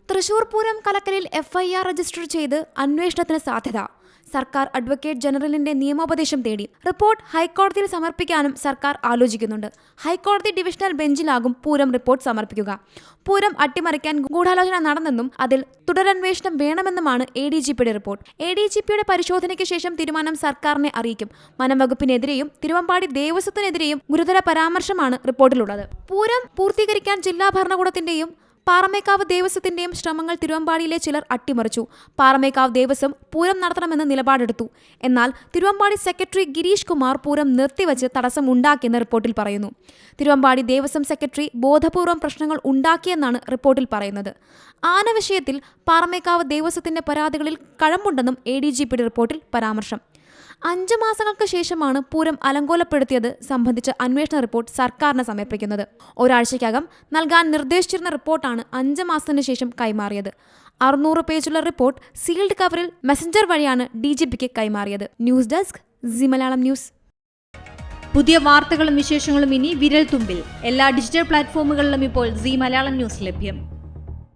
Thrissur Pooram കലക്കലിൽ FIR register ചെയ്ത് അന്വേഷണത്തിന് സാധ്യത. സർക്കാർ അഡ്വക്കേറ്റ് ജനറലിന്റെ നിയമോപദേശം തേടി. റിപ്പോർട്ട് ഹൈക്കോടതിയിൽ സമർപ്പിക്കാനും സർക്കാർ ആലോചിക്കുന്നുണ്ട്. ഹൈക്കോടതി ഡിവിഷണൽ ബെഞ്ചിലാകും പൂരം റിപ്പോർട്ട് സമർപ്പിക്കുക. പൂരം അട്ടിമറിക്കാൻ ഗൂഢാലോചന നടന്നെന്നും അതിൽ തുടരന്വേഷണം വേണമെന്നുമാണ് ADGPയുടെ റിപ്പോർട്ട്. ADGPയുടെ പരിശോധനയ്ക്ക് ശേഷം തീരുമാനം സർക്കാരിനെ അറിയിക്കും. വനംവകുപ്പിനെതിരെയും തിരുവമ്പാടി ദേവസ്വത്തിനെതിരെയും ഗുരുതര പരാമർശമാണ് റിപ്പോർട്ടിലുള്ളത്. പൂരം പൂർത്തീകരിക്കാൻ ജില്ലാ ഭരണകൂടത്തിന്റെയും പാറമേക്കാവ് ദേവസ്വത്തിന്റെയും ശ്രമങ്ങൾ തിരുവമ്പാടിയിലെ ചിലർ അട്ടിമറിച്ചു. പാറമേക്കാവ് ദേവസ്വം പൂരം നടത്തണമെന്ന് നിലപാടെടുത്തു. എന്നാൽ തിരുവമ്പാടി സെക്രട്ടറി ഗിരീഷ് കുമാർ പൂരം നിർത്തിവച്ച് തടസ്സം ഉണ്ടാക്കിയെന്ന് റിപ്പോർട്ടിൽ പറയുന്നു. തിരുവമ്പാടി ദേവസ്വം സെക്രട്ടറി ബോധപൂർവം പ്രശ്നങ്ങൾ ഉണ്ടാക്കിയെന്നാണ് റിപ്പോർട്ടിൽ പറയുന്നത്. ആന വിഷയത്തിൽ പാറമേക്കാവ് ദേവസ്വത്തിന്റെ പരാതികളിൽ കഴമ്പുണ്ടെന്നും ADGPയുടെ റിപ്പോർട്ടിൽ പരാമർശം. 5 മാസങ്ങൾക്ക് ശേഷമാണ് പൂരം അലങ്കോലപ്പെടുത്തിയത് സംബന്ധിച്ച അന്വേഷണ റിപ്പോർട്ട് സർക്കാരിന് സമർപ്പിക്കുന്നത്. ഒരാഴ്ചയ്ക്കകം നൽകാൻ നിർദ്ദേശിച്ചിരുന്ന റിപ്പോർട്ടാണ് 5 മാസത്തിന് ശേഷം കൈമാറിയത്. 600 പേജുള്ള റിപ്പോർട്ട് സീൽഡ് കവറിൽ മെസഞ്ചർ വഴിയാണ് DGPക്ക് കൈമാറിയത്. News desk C Malayalam news. പുതിയ വാർത്തകളും വിശേഷങ്ങളും ഇനി വിരൽ തുമ്പിൽ. എല്ലാ ഡിജിറ്റൽ പ്ലാറ്റ്ഫോമുകളിലും ഇപ്പോൾ സി മലയാളം ന്യൂസ് ലഭ്യം.